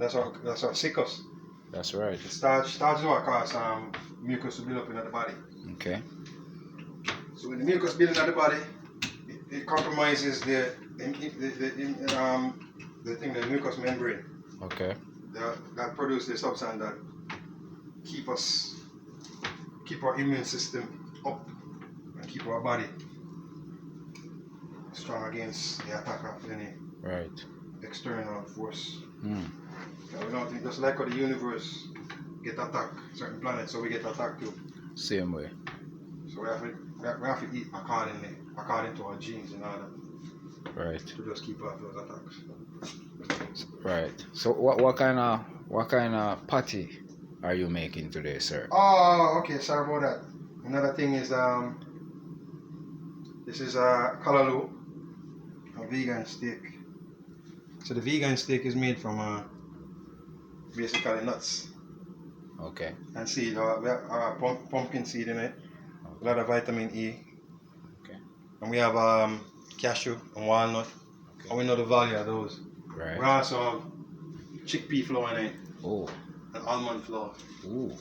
That's what sickles. That's right. Starch is what causes mucus to build up in the body. Okay. So when the mucus building in the body, it compromises the the mucous membrane. Okay. That produces the substance that keep our immune system up and keep our body strong against the attack of any external force. We don't think just like how the universe get attacked, certain planets, so we get attacked too. Same way. So we have to eat according to our genes in order to just keep off those attacks. Right. So what kind of patty are you making today, sir? Oh, okay. Sorry about that. Another thing is this is kalaloo, a vegan steak. So the vegan steak is made from basically nuts. Okay. And seed. We have pumpkin seed in it. A lot of vitamin E. Okay. And we have cashew and walnut. Okay. And we know the value of those. Right. We also have chickpea flour in it. Oh. And almond flour. Ooh.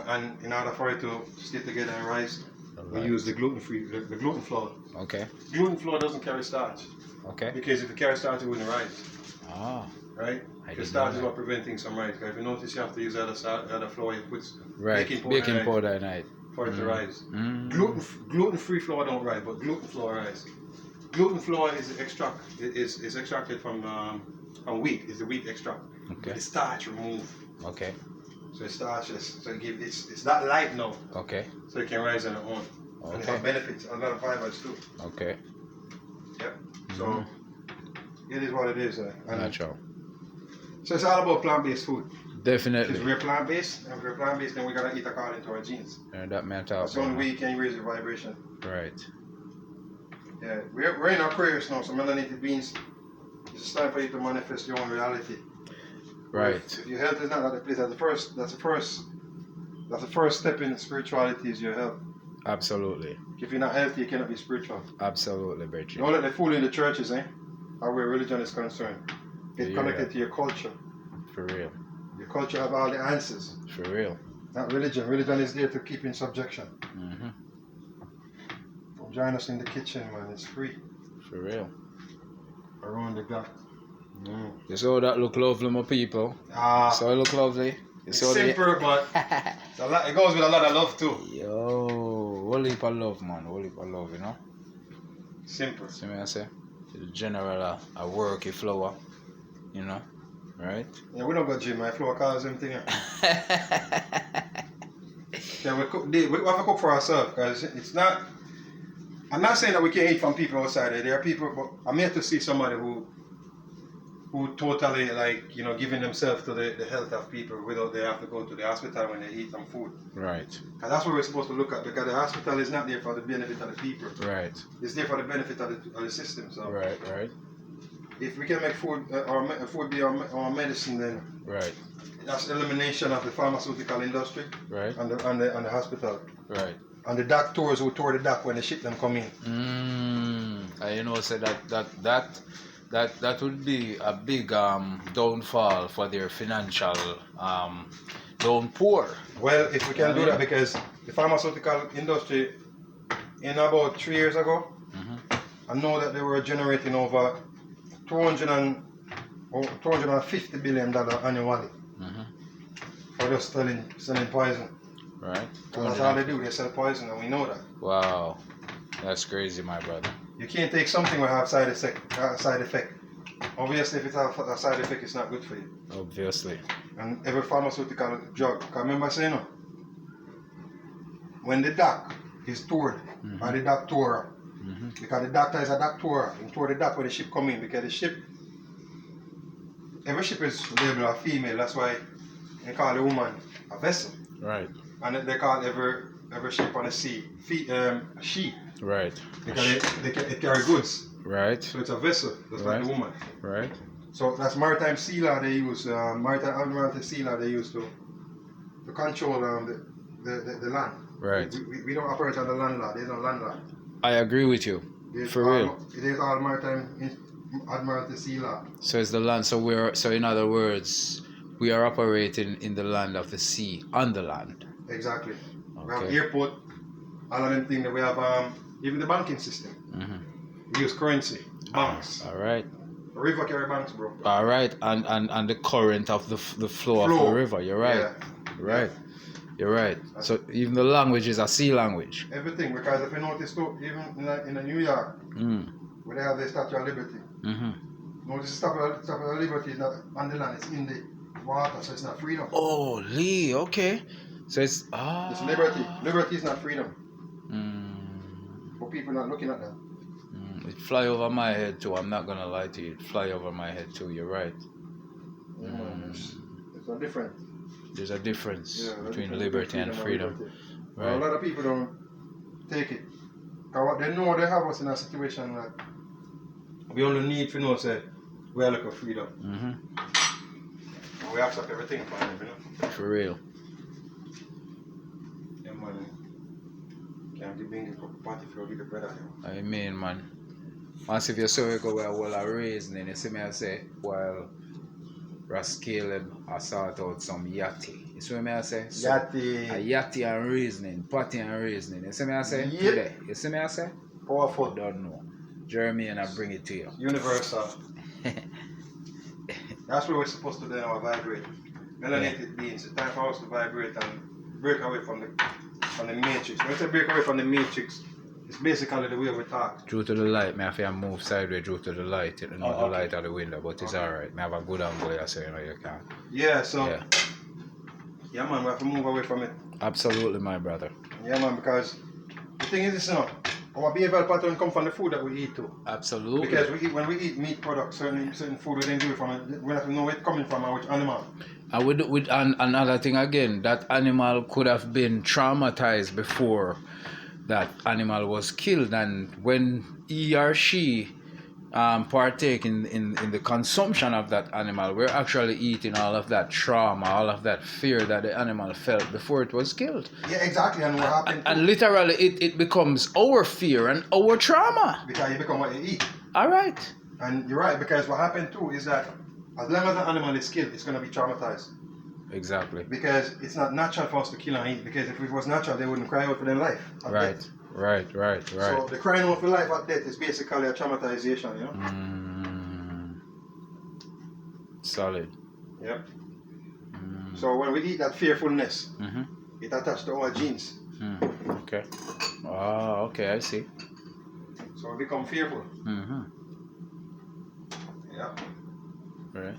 And in order for it to stay together and rise, we use the gluten-free, the gluten flour. Okay. Gluten flour doesn't carry starch. Okay. Because if it carries starch, it wouldn't rise. Ah. Right? Because starch is what preventing some rise. If you notice, you have to use other flour. You put baking powder in it for it to rise. Gluten-free flour don't rise, but gluten flour rise. Gluten flour is extracted from wheat. It's the wheat extract. Okay. The starch removed. Okay. So it's starches. So it's that light now. Okay. So it can rise on its own. Okay. And it has benefits, a lot of fibers too. Okay. Yep. So it is what it is. Natural. So it's all about plant-based food. Definitely. Because we're plant-based, and if we're plant-based, then we gotta eat according to our genes. And that meant out. That's the only way you can raise your vibration. Right. Yeah, we're in Aquarius now, so melanated beings. It's time for you to manifest your own reality. Right. If your health is not at the place, that's the first step in spirituality is your health. Absolutely. If you're not healthy, you cannot be spiritual. Absolutely, Bridget. Don't let them fool you in the churches, or where religion is concerned. Get connected to your culture. For real. Your culture have all the answers. For real. Not religion. Religion is there to keep in subjection. Join us in the kitchen, man. It's free. For real. Around the clock. You saw that look lovely, my people. So it look lovely. It's simple, but it goes with a lot of love too. Yo, whole heap of love, man. Whole heap of love, you know. Simple. See me I say? The general a worky flower, you know, right? Yeah, we don't go gym. My flower calls everything. Yeah, we have to cook for ourselves because it's not. I'm not saying that we can't eat from people outside. There are people, but I'm here to see somebody who totally giving themselves to the health of people without they have to go to the hospital when they eat some food. Right. And that's what we're supposed to look at, because the hospital is not there for the benefit of the people. Right. It's there for the benefit of the system. So. Right. Right. If we can make food food be our medicine, then right. That's elimination of the pharmaceutical industry. Right. And the hospital. Right. And the doctors who tore the dock when the ship them come in. And you know, say that would be a big downfall for their financial downpour. Well, if we can do that, because the pharmaceutical industry, in about 3 years ago, I know that they were generating over $250 billion annually for just selling poison. Right. That's all they do. They sell poison, and we know that. Wow, that's crazy, my brother. You can't take something that have side effect. Obviously, if it has a side effect, it's not good for you. Obviously. And every pharmaceutical drug. I remember saying, when the doc is toured by the doctor, because the doctor is a doctor, he tore the dock when the ship come in, because the ship, every ship is labeled a female. That's why they call the woman a vessel. Right. And they call every ship on the sea a she. Right. Because it carry goods. Right. So it's a vessel, just like the woman. Right. So that's maritime sea law they use, maritime admiralty sea law they use to control the land. Right. We don't operate on the land law. There's no land law. I agree with you. For real. It is all maritime admiralty sea law. So it's the land. So in other words, We are operating in the land of the sea, on the land. Exactly. Okay. We have airport, all of them things that we have, even the banking system. We use currency, banks. All right. The river carry banks, bro. All right, and the current of the flow of the river. You're right. Yeah. Right. You're right. So even the language is a sea language. Everything, because if you notice too, even in New York, where they have the Statue of Liberty, notice the Statue of Liberty is not on the land, it's in the water, so it's not freedom. Oh, Lee, okay. So it's It's liberty. Liberty is not freedom. But people not looking at that. It fly over my head too. I'm not gonna lie to you. It fly over my head too. You're right. It's a different. There's a difference between liberty and freedom. Right. Well, a lot of people don't take it. Because what they know, they have us in a situation that we only need to know, say, we are looking for freedom. And we accept everything from them, you know? For real. Yeah, man. Can't give me a party for a little brother. I mean, man. Once if you saw it go well a reasoning, you see me I say, while Kalebs I sort out some yachty. You see what I say? So, Yachty. A yachty and reasoning, party and reasoning. You see me I say? Yep. Today. You see me I say? Powerful. I don't know. Jermaine, I bring it to you. Universal. That's where we're supposed to do our vibrate. Melanated beings. It's time for us to vibrate and break away from the matrix. When I say break away from the matrix, it's basically the way we talk. Due to the light, I have to move sideways due to the light. You know, the light of the window, but it's alright. I have a good angle here, so you know you can. Yeah, so. Yeah, man, we have to move away from it. Absolutely, my brother. Yeah, man, because the thing is this, you know, our behavioral pattern come from the food that we eat too. Absolutely. Because when we eat meat products, certain food we then do it from, we have to know where it's coming from and which animal. And another thing again, that animal could have been traumatized before that animal was killed, and when he or she partake in the consumption of that animal, we're actually eating all of that trauma, all of that fear that the animal felt before it was killed. Yeah, exactly. And what happened? And literally, it becomes our fear and our trauma. Because you become what you eat. All right. And you're right, because what happened too is that as long as the animal is killed, it's going to be traumatized. Exactly. Because it's not natural for us to kill and eat. Because if it was natural, they wouldn't cry out for their life. Right. Death. Right. So the crying out for life at death is basically a traumatization, you know? Solid. Yep. So when we eat that fearfulness, it attached to our genes. Okay. Ah, okay, I see. So we become fearful. Yeah. Right.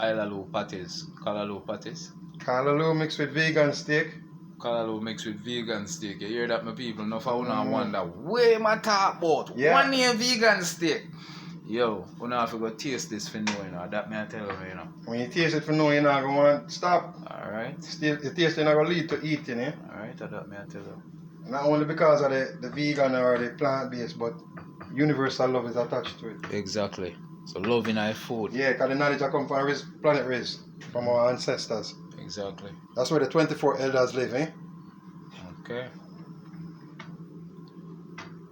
Ilaloo patties. Kalaloo patties. Kalaloo mixed with vegan steak. Kalaloo mixed with vegan steak. You hear that, my people? Enough I wanna wonder where my talk about. Yeah. One year vegan steak. Yo, we now have to go taste this for knowing, you know. That may I tell you, you know. When you taste it for knowing, you're not going to stop. Alright. The taste is not going to lead to eating, eh? Alright, that may I tell you. Not only because of the vegan or the plant-based, but universal love is attached to it. Exactly. So loving our food. Yeah, because the knowledge that comes from planet Riz, from our ancestors. Exactly. That's where the 24 elders live, eh? Okay.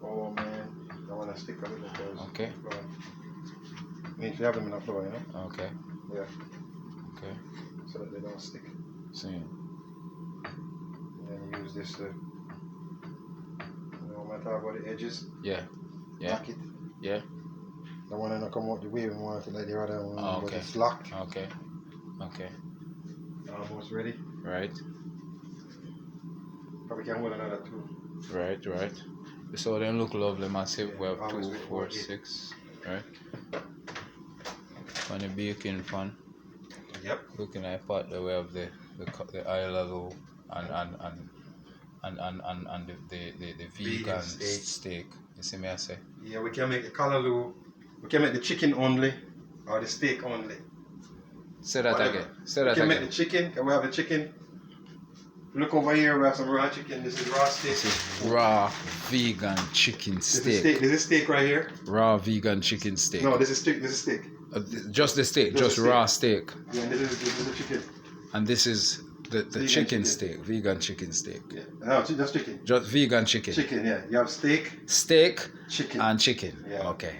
Oh man, I want to stick a little close. Okay. Means we have them in the floor, you know? Okay. Yeah. Okay. So that they don't stick. See. And then you use this to, you know, when I talk about the edges. Yeah. Lock it. Yeah. The one that don't come out the way we want it like the other one, but Okay. it's locked. Okay. Almost ready. Right. Probably can hold another two. Right. So they look lovely, massive. We have 2, 4, 6. Right. On the baking pan. Yep. Looking at part that we have the ilaloo and the vegan steak. You see me I say? Yeah, we can make the kalaloo. We can make the chicken only or the steak only. Say that Whatever. again. Say that we can again. make the chicken, and we have the chicken. Look over here, we have some raw chicken. This is raw steak. This is raw vegan chicken steak. This is steak right here. Raw vegan chicken steak. No, this is steak. This is steak. Just the steak, Just the raw steak. Yeah, this is the chicken. And this is the chicken steak, vegan chicken steak. Yeah. No, just chicken. Just vegan chicken. Chicken, yeah. You have steak, Steak, chicken, and chicken. Yeah. Okay.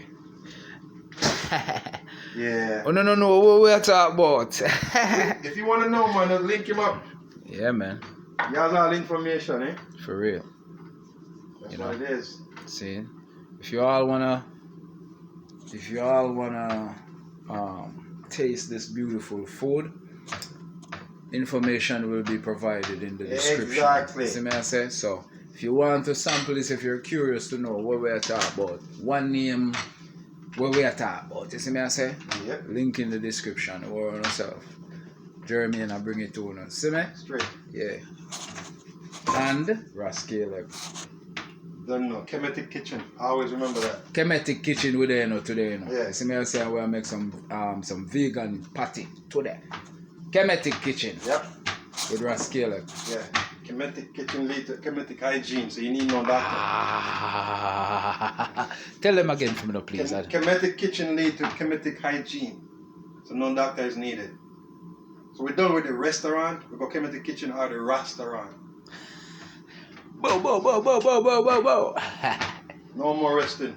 Yeah. Oh, no, what we're talking about. If you want to know, man, link him up. Yeah, man. He has all the information, eh? For real. That's what it is. See, if you all wanna taste this beautiful food, information will be provided in the description. Exactly. See me I say? So if you want to sample this, if you're curious to know what we're talking about, one name, what we're talking about, you see me I say? Yep. Link in the description or on yourself. Jermaine, I bring it to you. See me? Straight. Yeah. And Kalebs. Don't know. Kemetic kitchen. I always remember that. Kemetic kitchen with there today, you know. Yeah. You see me I say I will make some vegan patty today. Kemetic kitchen. Yep. With Kalebs. Yeah. Kemetic kitchen lead to Kemetic hygiene, so you need no doctor. Tell them again for me, please. Kemetic kitchen lead to Kemetic hygiene, so no doctor is needed. So we're done with the restaurant. We go Kemetic kitchen or the restaurant. Bow. No more resting.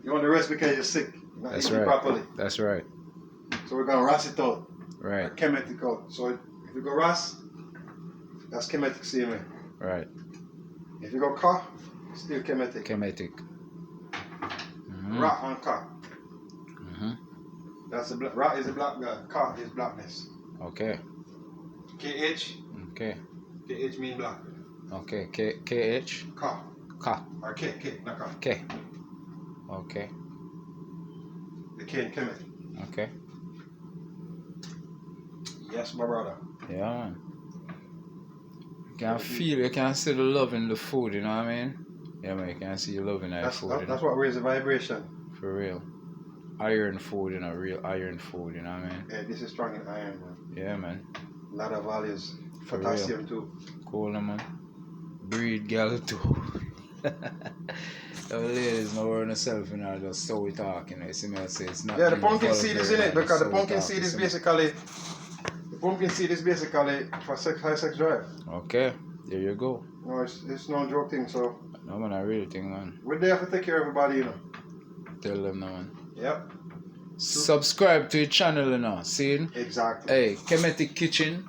You want to rest because you're sick. You're not eating properly. That's right. So we're gonna ras it out. Right. Kemetic out. So if you go ras, that's Kemetic semen. Right. If you go ka, still Kemetic. Kemetic. Rat and ka. That's the black. Rat is the black guy. Ka is blackness. Okay. KH. Okay. KH mean black. Okay. KH. Ka. Ka. Or K, not ka. K. Okay. The K in Kemetic. Okay. Yes, my brother. Yeah, man. You can feel, you can see the love in the food, you know what I mean? Yeah, man, you can see the love in the food. That's what raises the vibration. For real. Iron food, you know, real iron food, you know what I mean? Yeah, this is strong in iron, man. Yeah, man. A lot of values. For Potassium real. too. Cool, man. Breed girl too. The ladies know where herself, you know, just so we talk, you know. You see me, I say it's not. Yeah, the pumpkin seed is in it because the pumpkin seed is basically for high sex drive. Okay, there you go. No, it's no joke thing, so. No, man, I really think, man. We're there to take care of everybody, you know. Tell them, man. Yep. Subscribe to the channel, you know. See? Exactly. Hey, Kemetic Kitchen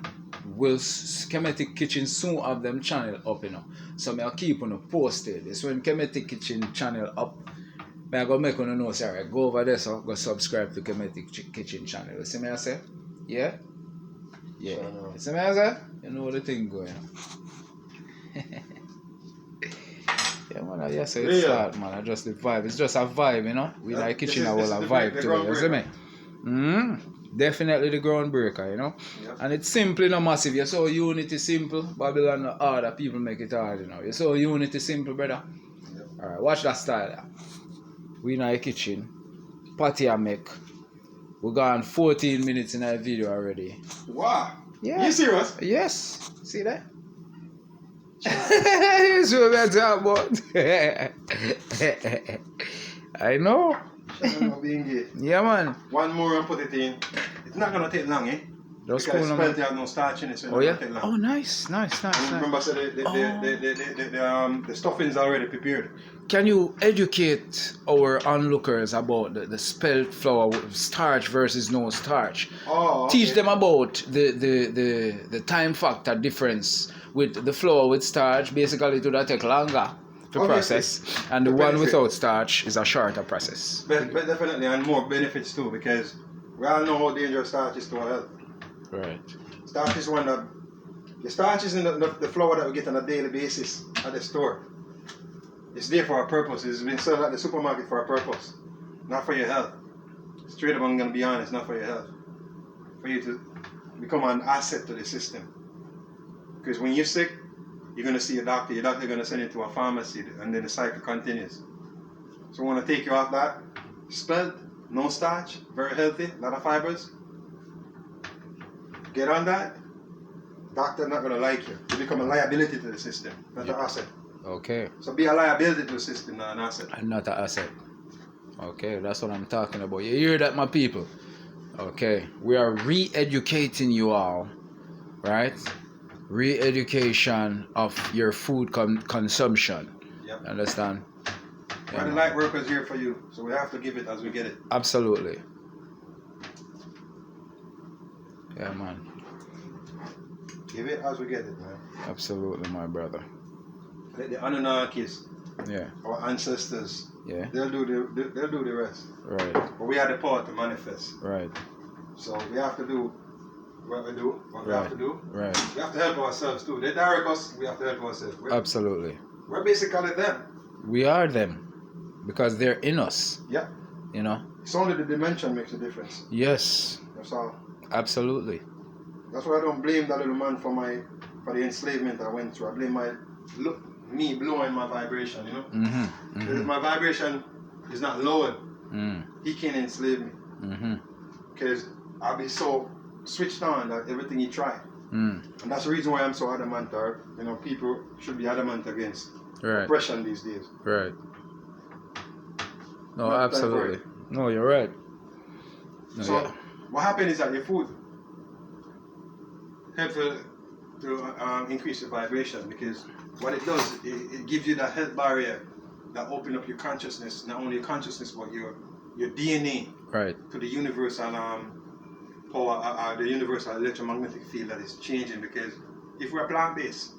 soon have them channel up, you know. So I'll keep on posted. It's when Kemetic Kitchen channel up. I go make on know, sorry. Go over there, so go subscribe to Kemetic Kitchen channel. You see me I say? Yeah? Yeah. You see me I say? You know what the thing going on. Yeah, man, I just say it's start, man. I just the vibe. It's just a vibe, you know. We like kitchen, I will a vibe to it. You see me? Definitely the groundbreaker, you know. Yep. And it's simple, not massive. You saw unity simple, Babylon not hard, people make it hard, you know. You saw unity simple, brother. Yep. Alright, watch that style. We in our kitchen. Patty I make. We gone 14 minutes in our video already. Wow. Yeah. You serious? Yes. See that? You see what I'm talking about? I know. Yeah, man. One more and put it in. It's not gonna take long, eh? Just because it's plenty of no starch in it, so it's not gonna take long. Oh, nice. And remember, so the stuffing's already prepared. Can you educate our onlookers about the spelt flour with starch versus no starch? Oh, okay. Teach them about the time factor difference with the flour with starch. Basically, to that take longer to process, and the one without starch is a shorter process. But definitely, and more benefits too, because we all know how dangerous starch is to our health. Right. Starch is one that the starch is in the flour that we get on a daily basis at the store. It's there for a purpose. It's been sold at the supermarket for a purpose, not for your health. Straight up, I'm gonna be honest, not for your health. For you to become an asset to the system. Because when you're sick, you're gonna see a doctor. Your doctor gonna send you to a pharmacy, and then the cycle continues. So we want to take you off that. Spelt, no starch, very healthy, a lot of fibers. Get on that. Doctor's not gonna like you. You become a liability to the system, not an asset. Okay. So be a liability to the system, not an asset. And not an asset. Okay, that's what I'm talking about. You hear that, my people? Okay, we are re-educating you all, right? Re-education of your food consumption. Yep. Understand? We're the light workers here for you, so we have to give it as we get it. Absolutely. Yeah, man. Give it as we get it, man. Absolutely, my brother. Let the Anunnakis, Yeah. our ancestors, Yeah. they'll do the rest. Right. But we have the power to manifest. Right. So we have to do what we do, what we have to do. Right. We have to help ourselves too. They direct us, we have to help ourselves. Absolutely. We're basically them. We are them because they're in us. Yeah. You know? It's only the dimension makes a difference. Yes. That's all. Absolutely. That's why I don't blame that little man for the enslavement I went through. I blame me blowing my vibration, you know? If my vibration is not lowered, he can't enslave me. Because I'll be so switched on that everything he tried. And that's the reason why I'm so adamant, or people should be adamant against oppression these days. Right. No, absolutely. No, you're right. No, so what happened is that your food helps to increase your vibration, because what it does, it gives you that health barrier that opens up your consciousness, not only your consciousness but your DNA to the universal power, the universal electromagnetic field that is changing. Because if we're plant-based,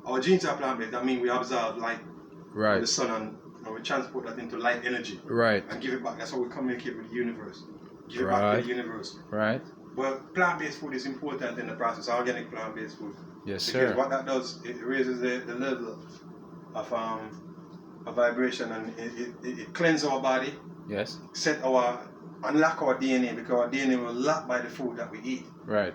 our genes are plant-based, that means we absorb light from the sun and we transport that into light energy and give it back. That's how we communicate with the universe. Give it back to the universe. But plant-based food is important in the process, organic plant-based food. Yes, because what that does, it raises the level of vibration, and it cleanses our body. Unlock our DNA, because our DNA will lock by the food that we eat.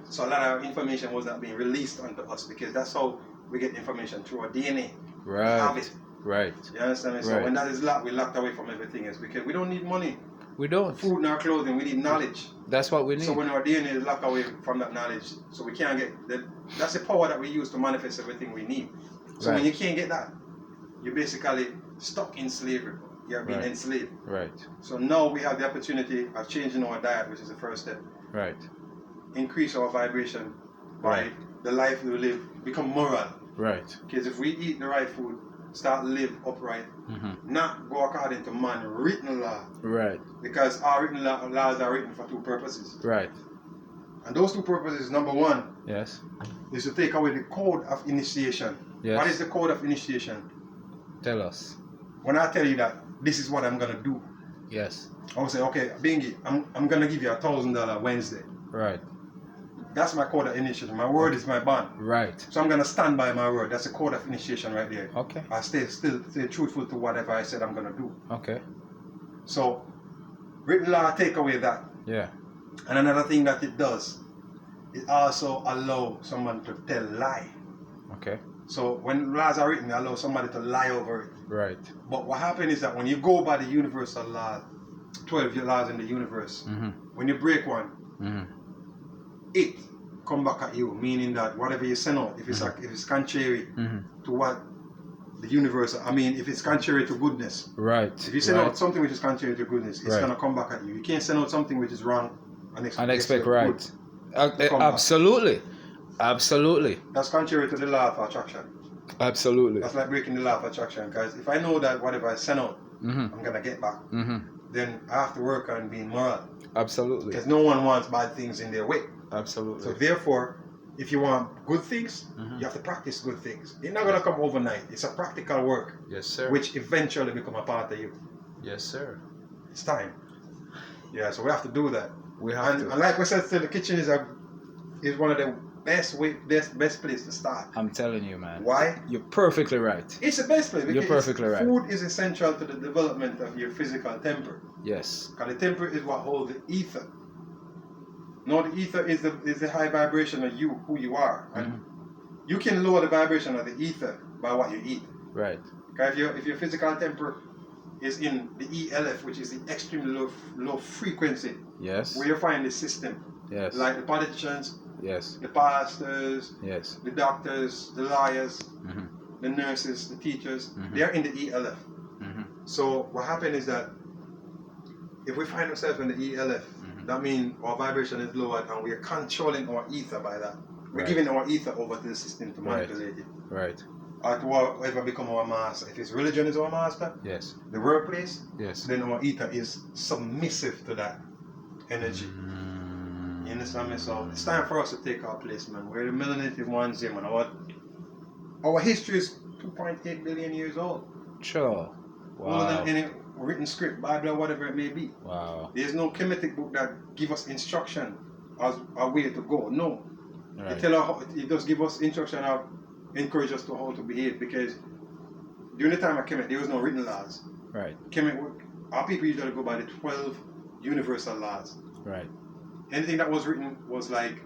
So a lot of information was not being released onto us, because that's how we get information, through our DNA. We have it. You understand me? So when that is locked, we're locked away from everything else, because we don't need money. We don't. Food nor clothing, we need knowledge. That's what we need. So when our DNA is locked away from that knowledge, so we can't get that. That's the power that we use to manifest everything we need. So when you can't get that, you're basically stuck in slavery. You're being enslaved. So now we have the opportunity of changing our diet, which is the first step. Increase our vibration by the life we live, become moral. Because if we eat the right food, start live upright, not go according to man written law. Because our written laws are written for two purposes. And those two purposes, number one, is to take away the code of initiation. What is the code of initiation? Tell us. When I tell you that this is what I'm gonna do, I will say, okay, Bingy, I'm gonna give you $1,000 Wednesday. That's my code of initiation. My word is my bond. So I'm gonna stand by my word. That's a code of initiation right there. I stay truthful to whatever I said I'm gonna do. So written law take away that. And another thing that it does, it also allows someone to tell lie. So when laws are written, it allows somebody to lie over it. But what happens is that when you go by the universal law, 12 laws in the universe, when you break one, it come back at you, meaning that whatever you send out, if it's contrary to what the universe, if it's contrary to goodness, if you send out something which is contrary to goodness, it's gonna come back at you. You can't send out something which is wrong and expect good. Absolutely. That's contrary to the law of attraction. That's like breaking the law of attraction, because if I know that whatever I send out, I'm gonna get back, then I have to work on being moral. Because no one wants bad things in their way. So therefore, if you want good things, you have to practice good things. It's not gonna come overnight. It's a practical work. Which eventually become a part of you. It's time. So we have to do that. And like we said, the kitchen is one of the best place to start. I'm telling you, man. Why? You're perfectly right. It's the best place. You're perfectly right. Food is essential to the development of your physical temper. Because the temper is what holds the ether. No, the ether is the high vibration of you, who you are. And you can lower the vibration of the ether by what you eat. Because if your physical temper is in the ELF, which is the extremely low frequency, where you find the system, like the politicians, the pastors, the doctors, the lawyers, the nurses, the teachers, they're in the ELF. So what happens is that if we find ourselves in the ELF, that means our vibration is lowered and we are controlling our ether by that. We're giving our ether over to the system to manipulate it. or to whatever become our master. If his religion is our master, yes, the workplace, yes, then our ether is submissive to that energy. You understand me? So it's time for us to take our place, man. We're the melanated ones here, man. Our history is 2.8 billion years old. Sure. Wow. Older than any written script, Bible, or whatever it may be. Wow. There's no Kemetic book that give us instruction as a way to go. No. Right. It does give us instruction of encourage us to how to behave, because during the time of Kemet, there was no written laws. Right. Our people usually go by the 12 universal laws. Right. Anything that was written was like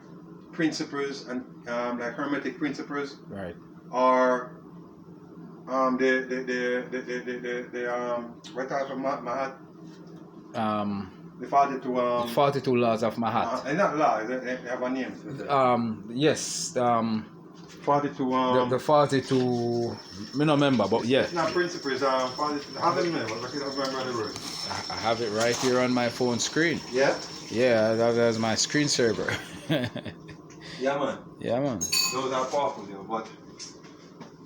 principles and like hermetic principles. Right. Or the what type of Mahat? The 42 42 laws of Mahat. And not laws, they have a name. Yes. 42 the 42. Me no remember, but yeah. It's not principles. 42. Have them remember. Look it up, remember the word. I have it right here on my phone screen. Yeah. Yeah, that's my screensaver. Yeah, man. Yeah, man. Those are powerful, yo. But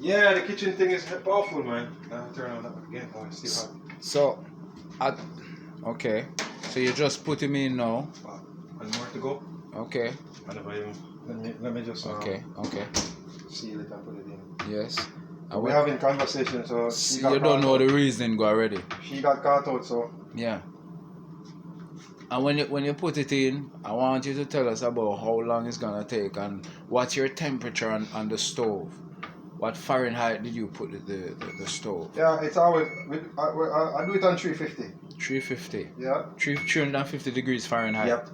yeah, the kitchen thing is powerful, man. Turn on that again. Oh, it's still hot. So, okay. So you just put him in now. And more to go. Okay. Let me just okay. seal it and put it in. Yes. We're having conversation, so you don't know the reason go already. She got caught out, so yeah. And when you put it in, I want you to tell us about how long it's gonna take and what's your temperature on the stove. What Fahrenheit did you put the stove? Yeah, it's always I do it on 350. 350. Yeah. 350 degrees Fahrenheit. Yep.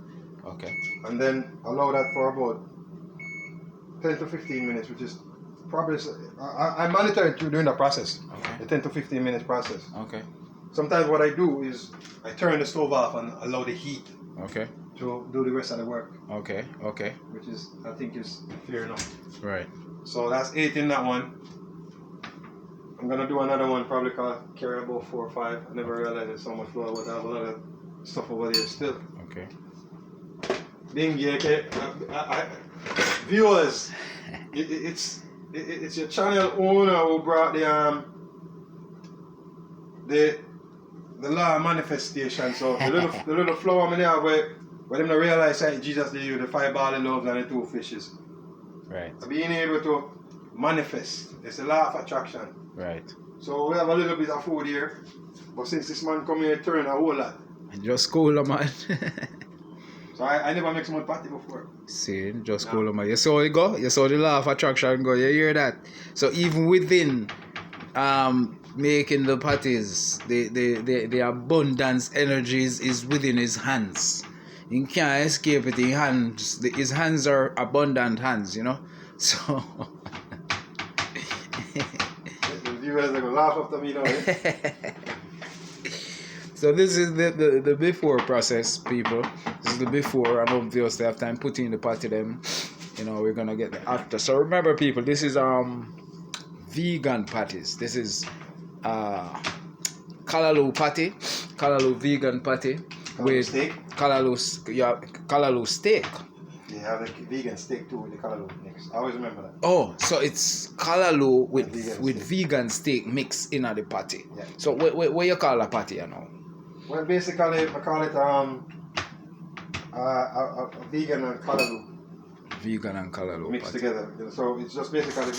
Okay. And then allow that for about 10 to 15 minutes, which is probably I monitor it during the process. Okay. The 10 to 15 minutes process. Okay. Sometimes what I do is I turn the stove off and allow the heat. Okay. To do the rest of the work. Okay. Which is, I think, is fair enough. Right. So that's 8 in that one. I'm gonna do another one, probably carry about 4 or 5. I never realized there's so much flour, but I have a lot of stuff over there still. Okay. Bingy, okay. Viewers, it's your channel owner who brought the law of manifestation. So the little flower in there where them not realize that Jesus gave you the 5 barley loaves and the 2 fishes. Right. Being able to manifest. It's a law of attraction. Right. So we have a little bit of food here. But since this man come here, turn a whole lot. Just cool, man. So I never make so much party before. See, just cool, man. You saw it go? You saw the law of attraction go. You hear that? So even within making the patties, the abundance energies is within his hands. He can't escape it. His hands are abundant hands, you know. So the viewers are gonna laugh after me now. So this is the before process, people. This is the before, and obviously after I'm putting the patty them, you know, we're gonna get the after. So remember, people, this is vegan patties. This is Kalaloo patty, Kalaloo vegan patty with steak. Kalaloo steak. They have a vegan steak too with the Kalaloo mix. I always remember that. Oh, so it's Kalaloo with vegan steak mixed in the patty. Yeah. So what you call a patty, you know? Well, basically, I call it a vegan and Kalaloo. Vegan and Kalaloo mixed patty. together. So it's just basically